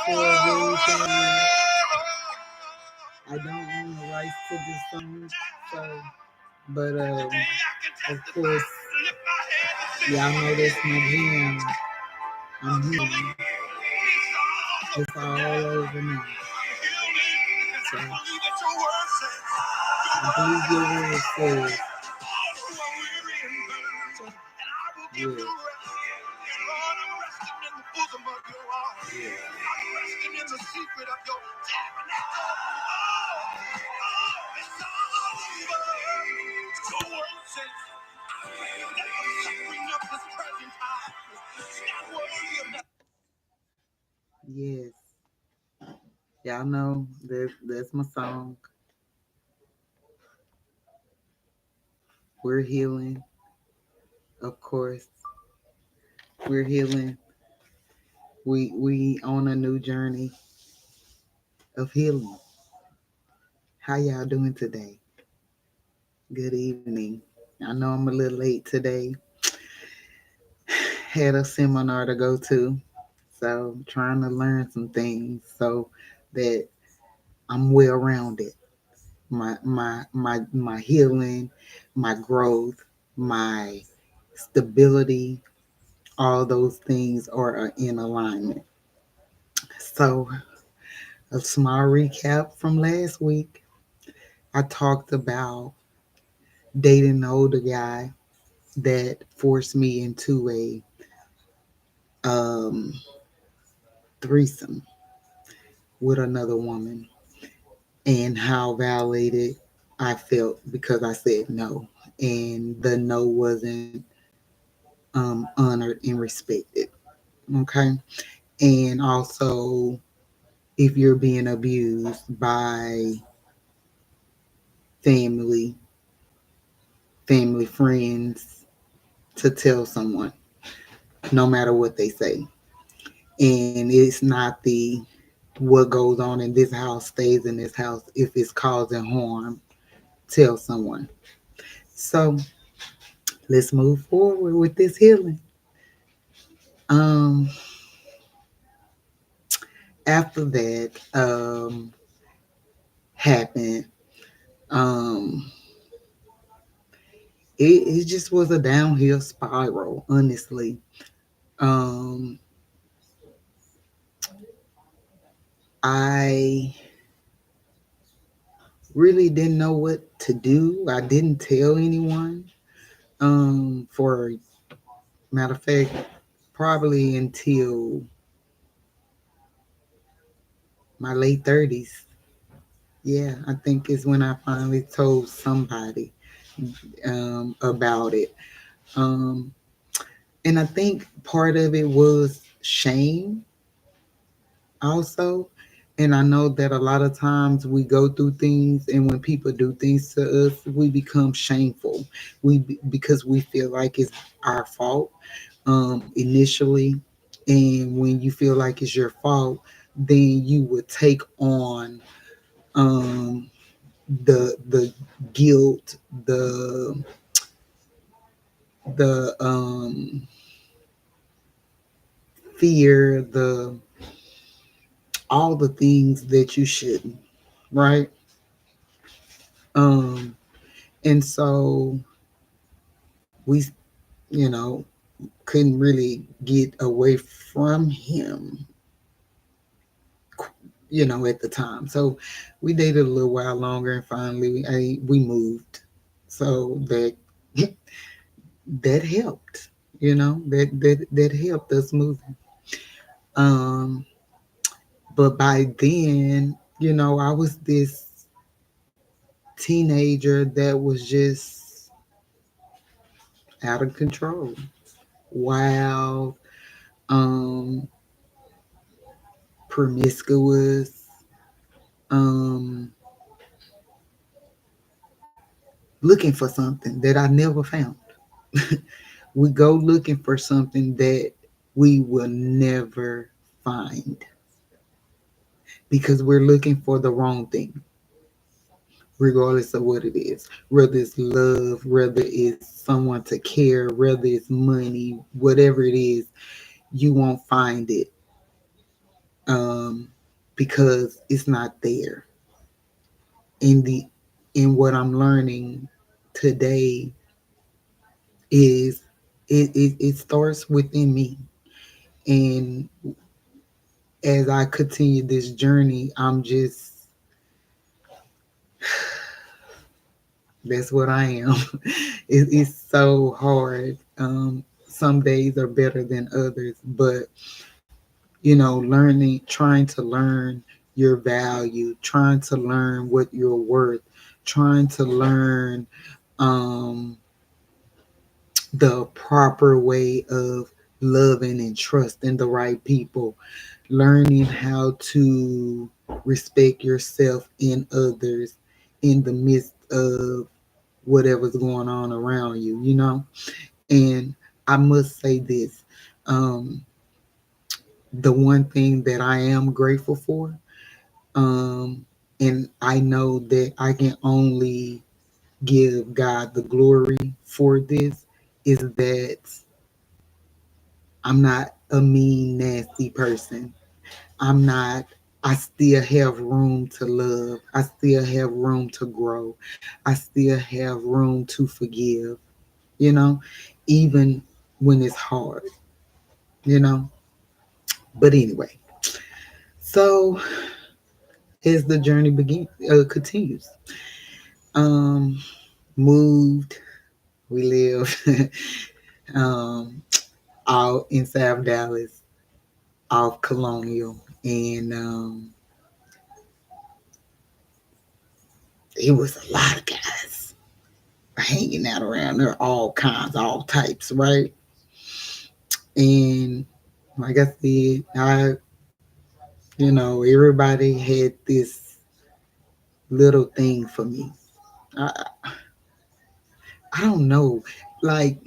for a reason. I don't own the rights to this song, so but of course, y'all know that's my jam. I'm healing. It's all over now. So I believe your word says, yeah. Yes, y'all know that's my song. We're healing, of course. We're healing. We on a new journey of healing. How y'all doing today? Good evening. I know I'm a little late today. Had a seminar to go to, so trying to learn some things so that I'm well rounded. My healing, my growth, my stability, all those things are in alignment. So a small recap from last week. I talked about dating an older guy that forced me into a um, threesome with another woman and how violated I felt because I said no. And the no wasn't honored and respected. Okay. And also, if you're being abused by family, family friends, to tell someone, no matter what they say. And it's not the what goes on in this house stays in this house. If it's causing harm, tell someone. So let's move forward with this healing. Um, After that happened, um, it just was a downhill spiral, honestly. Um, I really didn't know what to do. I didn't tell anyone. For matter of fact, probably until my late 30s. Yeah, I think is when I finally told somebody about it. Um, and I think part of it was shame also. And I know that a lot of times we go through things, and when people do things to us, we become shameful. Because we feel like it's our fault initially, and when you feel like it's your fault, then you would take on um, the guilt, the fear, the all the things that you shouldn't, right? Um, and so we, couldn't really get away from him, at the time. So we dated a little while longer, and finally we moved. So that helped, that helped us moving. Um, but by then, I was this teenager that was just out of control, wild, um, promiscuous, um, looking for something that I never found. We go looking for something that we will never find because we're looking for the wrong thing, regardless of what it is. Whether it's love, whether it's someone to care, whether it's money, whatever it is, you won't find it um, because it's not there. In the in what I'm learning today is it starts within me. And as I continue this journey, I'm just, that's what I am. It's so hard. Some days are better than others, but learning, trying to learn your value, trying to learn what you're worth, trying to learn um, the proper way of loving and trusting the right people, learning how to respect yourself and others in the midst of whatever's going on around you. And I must say this, um, the one thing that I am grateful for, and I know that I can only give God the glory for this, is that I'm not a mean, nasty person. I'm not, I still have room to love. I still have room to grow. I still have room to forgive, you know, even when it's hard, you know. But anyway, so as the journey continues, um, moved, we live um, out in South Dallas, off Colonial, and it was a lot of guys hanging out around there, all kinds, all types, right? And like I said, everybody had this little thing for me. I, I don't know, like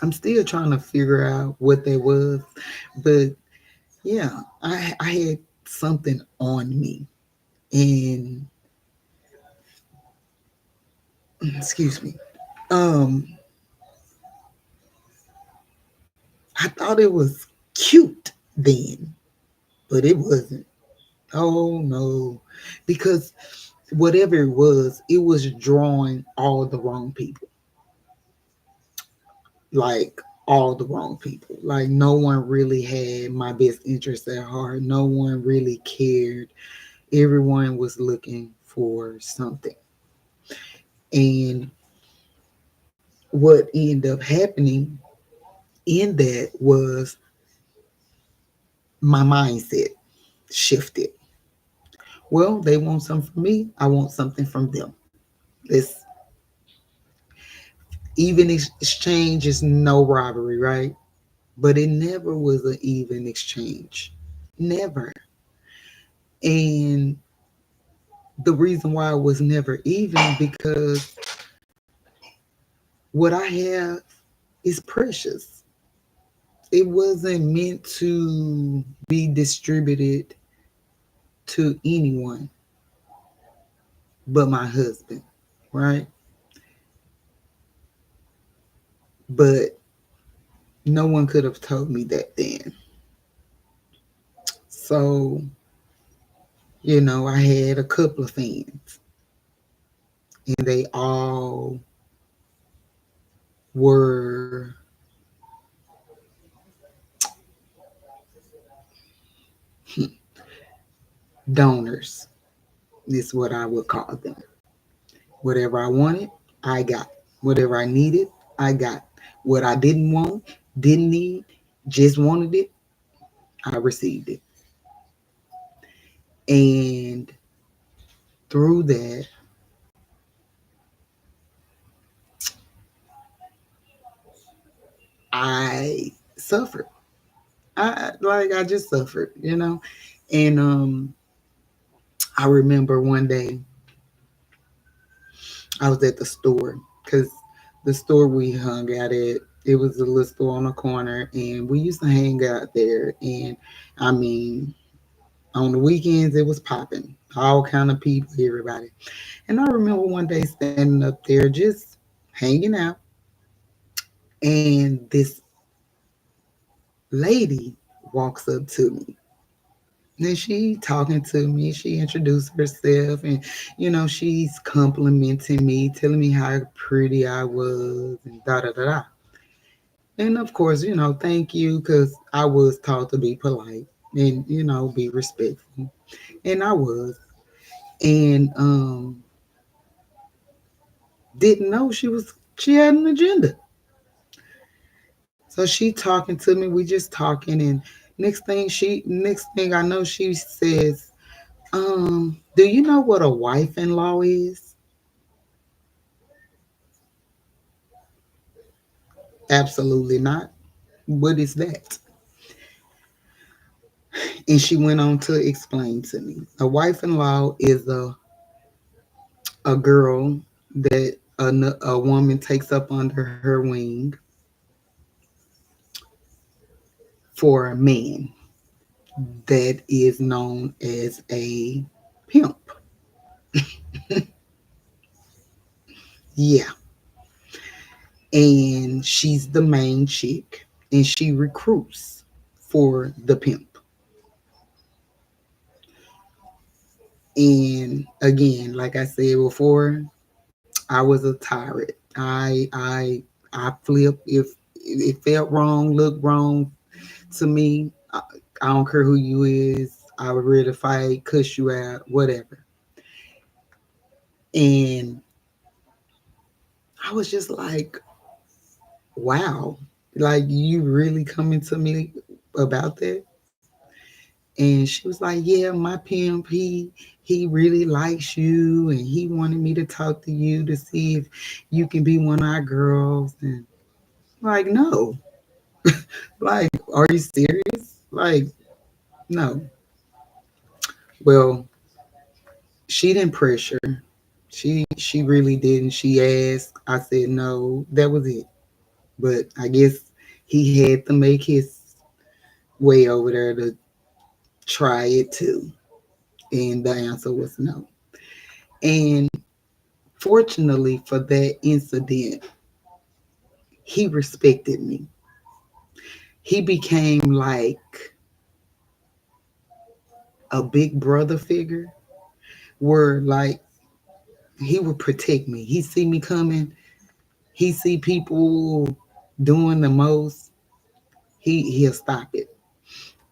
I'm still trying to figure out what that was, but yeah, I had something on me, and excuse me, um, I thought it was cute then, but it wasn't. Oh no, because whatever it was drawing all the wrong people. Like all the wrong people. Like no one really had my best interest at heart. No one really cared. Everyone was looking for something. And what ended up happening in that was my mindset shifted. Well, they want something from me. I want something from them. This even exchange is no robbery, right? But it never was an even exchange. Never. And the reason why it was never even because what I have is precious. It wasn't meant to be distributed to anyone but my husband, right? But no one could have told me that then. So, I had a couple of fans, and they all were donors, is what I would call them. Whatever I wanted, I got. Whatever I needed, I got. What I didn't want, didn't need, just wanted it, I received it. And through that, I suffered. I just suffered. And I remember one day I was at the store because the store we hung out at, it was a little store on the corner, and we used to hang out there. And I mean, on the weekends it was popping, all kind of people, everybody. And I remember one day standing up there just hanging out, and this lady walks up to me. And she talking to me. She introduced herself, and she's complimenting me, telling me how pretty I was, and da da da da. And of course, thank you, because I was taught to be polite and be respectful, and I was, and didn't know she had an agenda. So she talking to me. We just talking, and next thing I know, she says, do you know what a wife-in-law is? Absolutely not. What is that? And she went on to explain to me. A wife-in-law is a girl that a woman takes up under her wing for a man that is known as a pimp. Yeah. And she's the main chick, and she recruits for the pimp. And again, like I said before, I was a tyrant. I flip if it felt wrong, looked wrong to me. I don't care who you is. I would ready to fight, cuss you out, whatever. And I was just like, wow, like you really coming to me about that? And she was like, yeah, my pimp, he really likes you, and he wanted me to talk to you to see if you can be one of our girls. And like, no, like, are you serious? Like, no. Well, she didn't pressure. She really didn't. She asked. I said no. That was it. But I guess he had to make his way over there to try it too. And the answer was no. And fortunately for that incident, he respected me. He became like a big brother figure where like he would protect me. He see me coming. He see people doing the most. He'll stop it.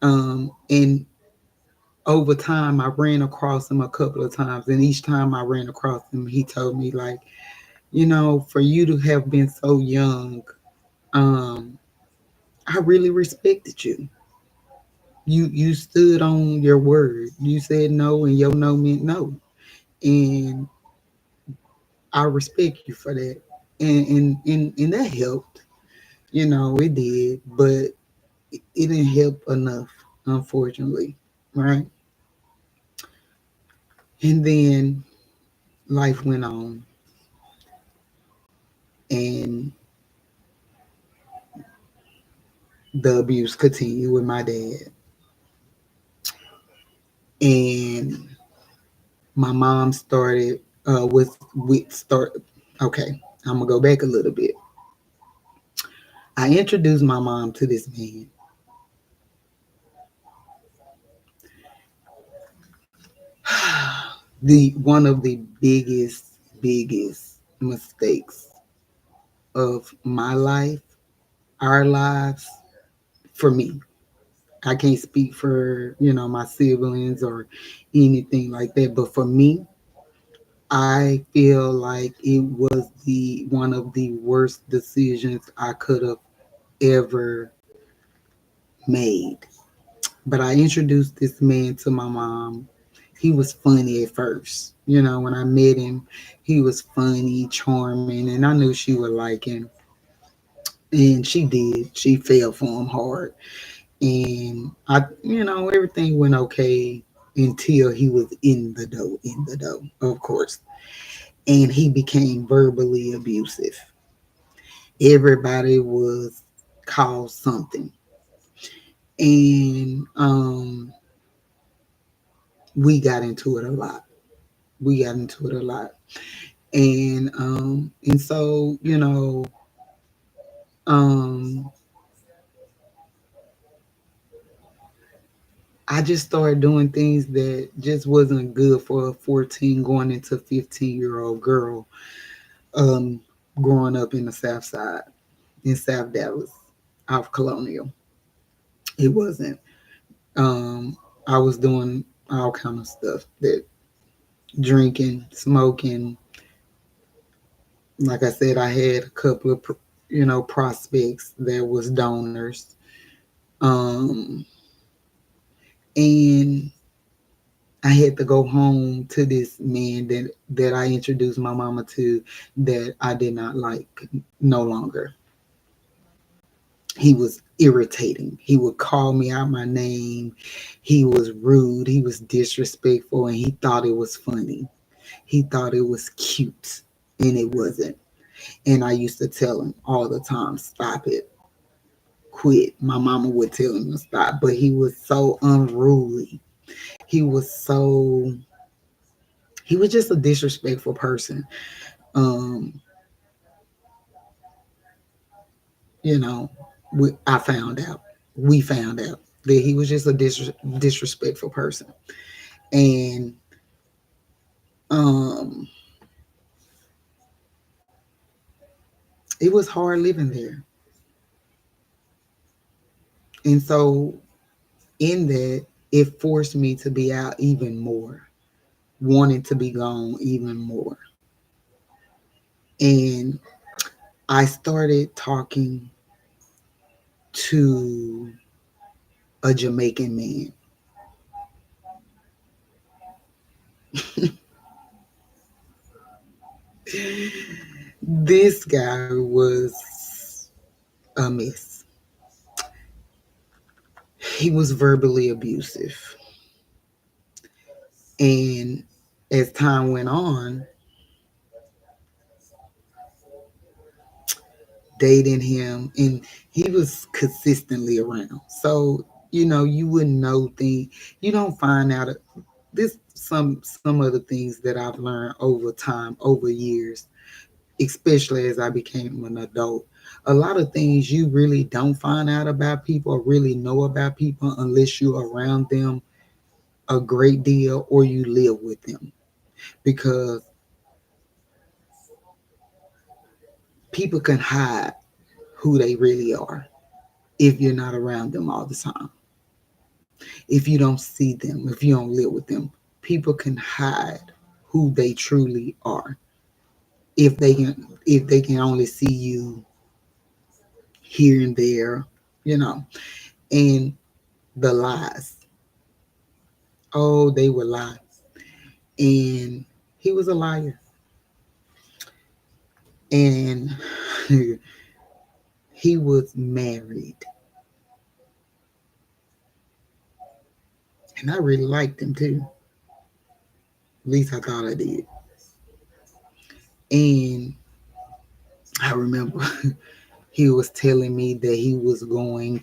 And over time, I ran across him a couple of times, and each time I ran across him, he told me like, for you to have been so young, um, I really respected you. You stood on your word. You said no, and your no meant no, and I respect you for that. And that helped. It did, but it didn't help enough, unfortunately, right? And then life went on, and the abuse continued with my dad. And my mom started with start. Okay, I'm gonna go back a little bit. I introduced my mom to this man. The one of the biggest mistakes of my life, our lives, for me. I can't speak for, my siblings or anything like that, but for me, I feel like it was the one of the worst decisions I could have ever made. But I introduced this man to my mom. He was funny at first. When I met him, he was funny, charming, and I knew she would like him. And she did. She fell for him hard. And everything went okay until he was in the dough, of course. And he became verbally abusive. Everybody was called something. And we got into it a lot. We got into it a lot. And so, um I just started doing things that just wasn't good for a 14 going into 15-year-old girl, um, growing up in the South Side, in South Dallas, off Colonial. It wasn't. Um, I was doing all kind of stuff, that drinking, smoking. Like I said, I had a couple of prospects that was donors, um, and I had to go home to this man that I introduced my mama to, that I did not like no longer. He was irritating. He would call me out my name. He was rude. He was disrespectful, and he thought it was funny. He thought it was cute, and it wasn't. And I used to tell him all the time, stop it, quit. My mama would tell him to stop, but he was so unruly. He was so, he was just a disrespectful person. Um, you know, I found out, we found out that he was just a disrespectful person. And um, it was hard living there. And so, in that, it forced me to be out even more, wanting to be gone even more. And I started talking to a Jamaican man. This guy was a mess. He was verbally abusive. And as time went on, dating him, and he was consistently around. So, you wouldn't know things. You don't find out this some of the things that I've learned over time, over years, especially as I became an adult. A lot of things you really don't find out about people or really know about people unless you're around them a great deal or you live with them. Because people can hide who they really are if you're not around them all the time. If you don't see them, if you don't live with them, people can hide who they truly are if they can only see you here and there, you know. And the lies. Oh, they would lie. And he was a liar. And he was married. And I really liked him too. At least I thought I did. And I remember he was telling me that he was going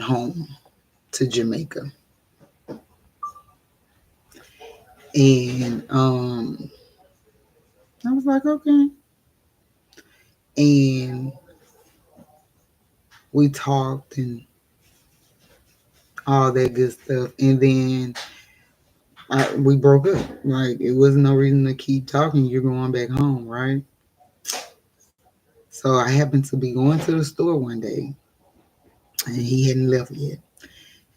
home to Jamaica. And I was like, okay. And we talked and all that good stuff. And then we broke up. Like, it was no reason to keep talking. You're going back home, right? So I happened to be going to the store one day, and he hadn't left yet.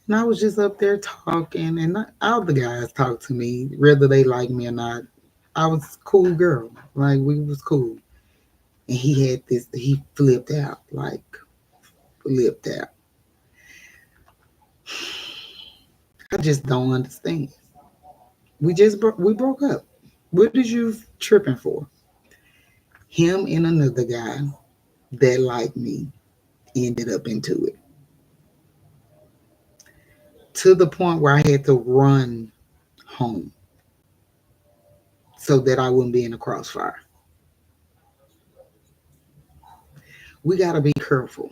And I was just up there talking, and all the guys talked to me, whether they like me or not. I was a cool girl. Like, we was cool. And he flipped out, like, flipped out. I just don't understand. We broke up. What did you tripping for? Him and another guy that liked me ended up into it, to the point where I had to run home so that I wouldn't be in the crossfire. We got to be careful.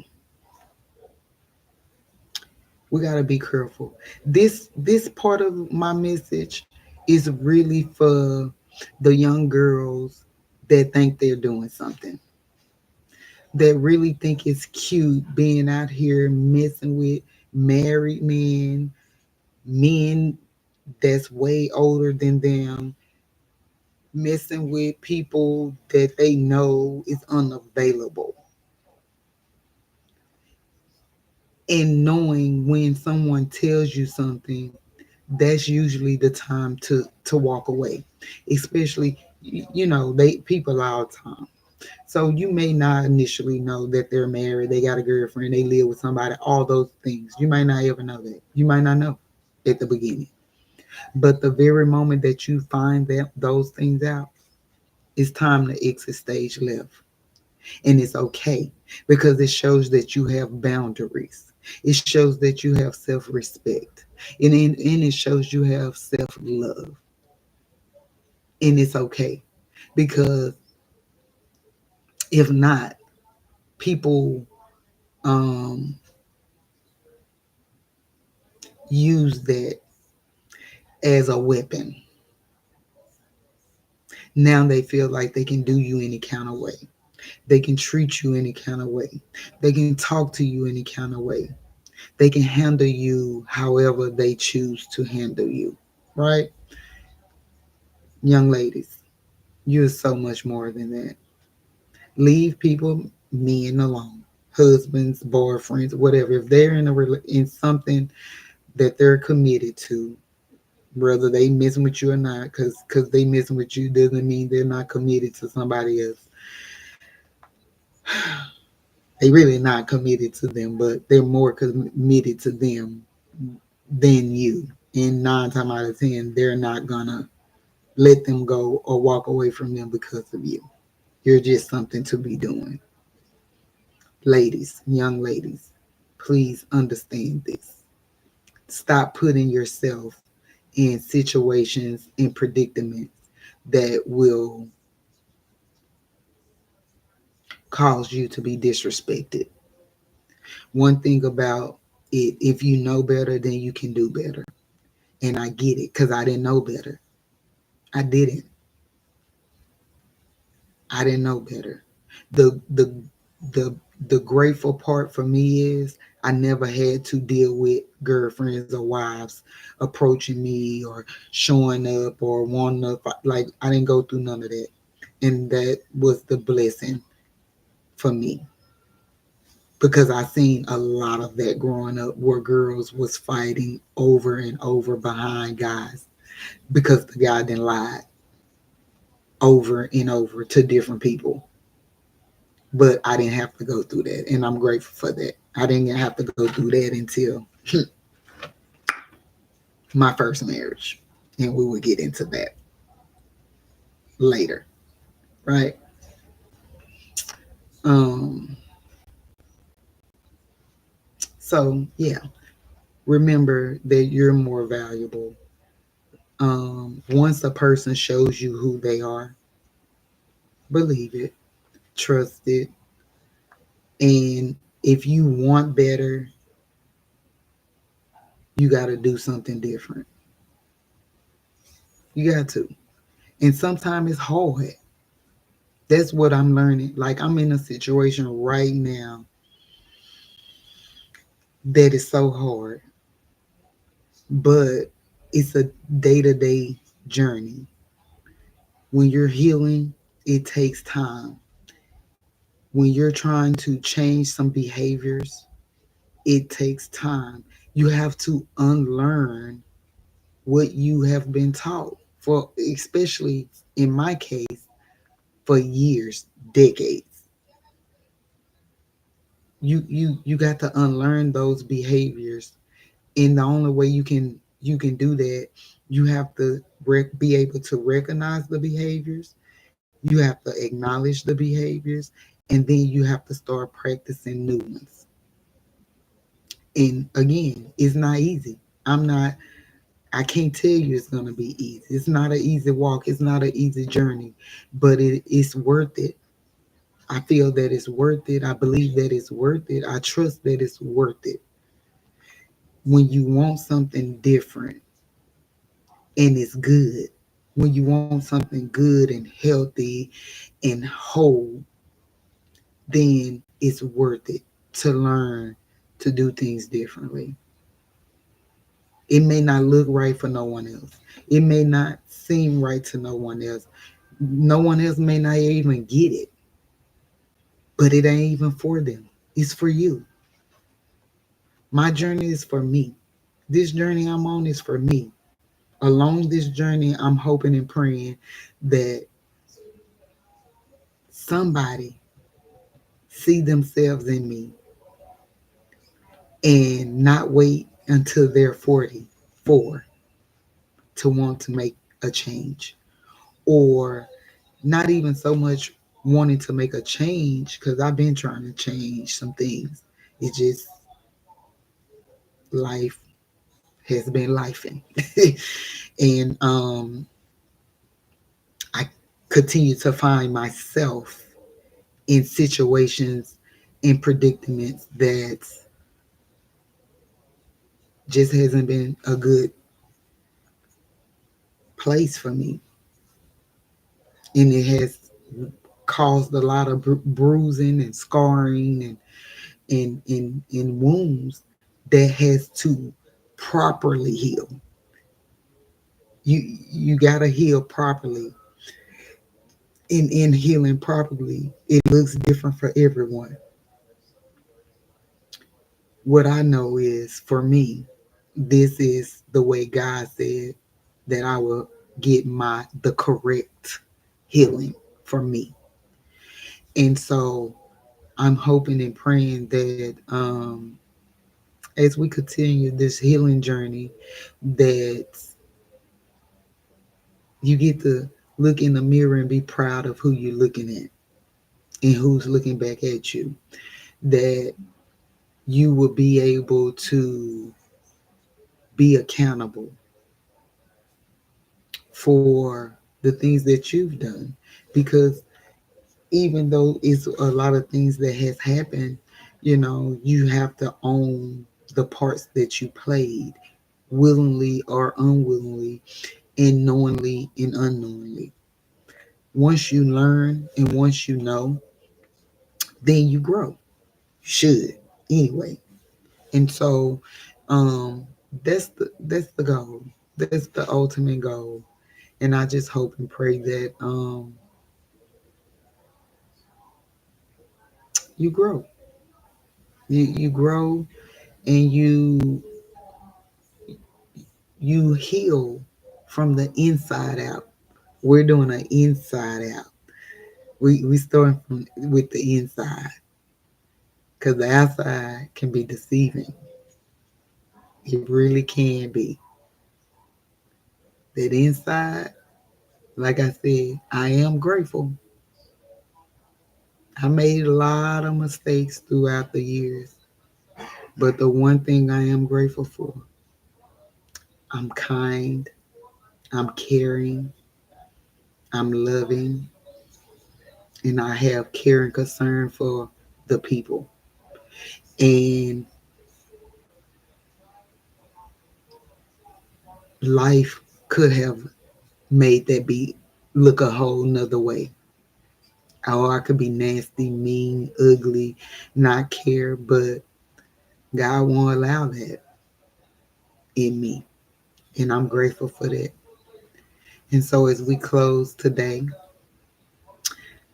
We got to be careful. This part of my message is really for the young girls that think they're doing something. that really think it's cute being out here messing with married men, men that's way older than them, messing with people that they know is unavailable, and knowing when someone tells you something, that's usually the time to walk away. Especially, they people all the time. So you may not initially know that they're married, they got a girlfriend, they live with somebody, all those things. You might not ever know that. You might not know at the beginning. But the very moment that you find that those things out, it's time to exit stage left. And it's okay, because it shows that you have boundaries. It shows that you have self respect. And it shows you have self love. And it's okay. Because if not, people um, use that as a weapon. Now they feel like they can do you any kind of way. They can treat you any kind of way. They can talk to you any kind of way. They can handle you however they choose to handle you. Right? Young ladies, you're so much more than that. Leave people, men alone. Husbands, boyfriends, whatever. If they're in something that they're committed to, whether they messing with you or not, because they messing with you doesn't mean they're not committed to somebody else. They really not committed to them, but they're more committed to them than you. And 9 times out of 10, they're not gonna let them go or walk away from them because of you. You're just something to be doing. Ladies, young ladies, please understand this. Stop putting yourself in situations and predicaments that will cause you to be disrespected. One thing about it, if you know better, then you can do better. And I get it, because I didn't know better. I didn't. I didn't know better. The the the grateful part for me is I never had to deal with girlfriends or wives approaching me or showing up or wanting up. Like, I didn't go through none of that, and that was the blessing for me, because I seen a lot of that growing up, where girls was fighting over and over behind guys because the guy then lied over and over to different people. But I didn't have to go through that, and I'm grateful for that. I didn't have to go through that until my first marriage, and we will get into that later, right? Um, so yeah, remember that you're more valuable. Once a person shows you who they are, believe it, trust it, and if you want better, you got to do something different. You got to, and sometimes it's hard. That's what I'm learning. Like, I'm in a situation right now that is so hard, but it's a day-to-day journey. When you're healing, it takes time. When you're trying to change some behaviors, it takes time. You have to unlearn what you have been taught for, especially in my case, for years, decades. You got to unlearn those behaviors, and the only way you can do that, you have to be able to recognize the behaviors, you have to acknowledge the behaviors, and then you have to start practicing new ones. And again, it's not easy. I can't tell you it's going to be easy. It's not an easy walk, it's not an easy journey, but it's worth it. I feel that it's worth it. I believe that it's worth it. I trust that it's worth it. When you want something different and it's good, when you want something good and healthy and whole, then it's worth it to learn to do things differently. It may not look right for no one else. It may not seem right to no one else. No one else may not even get it, but it ain't even for them. It's for you. My journey is for me. This journey I'm on is for me. Along this journey, I'm hoping and praying that somebody see themselves in me and not wait until they're 44 to want to make a change, or not even so much wanting to make a change, because I've been trying to change some things. It's just life has been lifing. And I continue to find myself in situations, in predicaments that just hasn't been a good place for me, and it has caused a lot of bruising and scarring and wounds that has to properly heal. You gotta heal properly. In healing properly, it looks different for everyone. What I know is, for me, this is the way God said that I will get the correct healing for me. And so I'm hoping and praying that as we continue this healing journey, that you get to look in the mirror and be proud of who you're looking at and who's looking back at you. That you will be able to be accountable for the things that you've done. Because even though it's a lot of things that has happened, you have to own the parts that you played, willingly or unwillingly, and knowingly and unknowingly. Once you learn and once you know, then you grow. You should anyway. And so that's the goal. That's the ultimate goal. And I just hope and pray that you grow. You grow, and you heal from the inside out. We're doing an inside out. We start with the inside, because the outside can be deceiving. It really can be. That inside, like I said, I am grateful. I made a lot of mistakes throughout the years, but the one thing I am grateful for, I'm kind, I'm caring, I'm loving, and I have care and concern for the people. And life could have made that be look a whole nother way. Or I could be nasty, mean, ugly, not care, but God won't allow that in me. And I'm grateful for that. And so as we close today,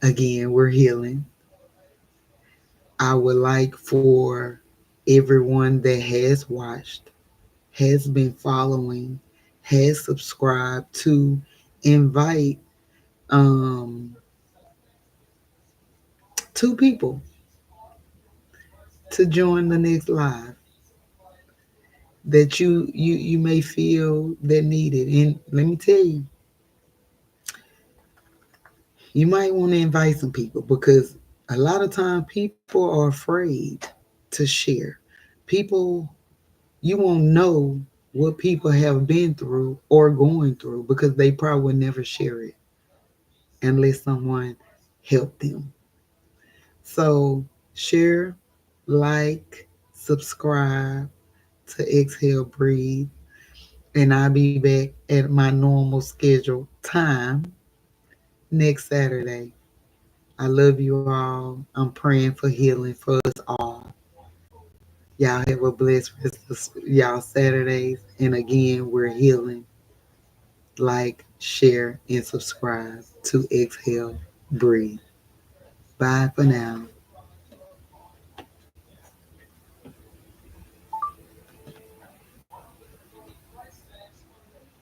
again, we're healing. I would like for everyone that has watched, has been following, has subscribed to invite um, two people to join the next live that you may feel that needed. And let me tell you, you might want to invite some people, because a lot of time people are afraid to share. People, you won't know what people have been through or going through, because they probably would never share it unless someone helped them. So share, like, subscribe to Exhale Breathe, and I'll be back at my normal schedule time next Saturday. I love you all. I'm praying for healing for us all. Y'all have a blessed rest of y'all Saturdays. And again, we're healing. Like, share, and subscribe to Exhale Breathe. Bye for now.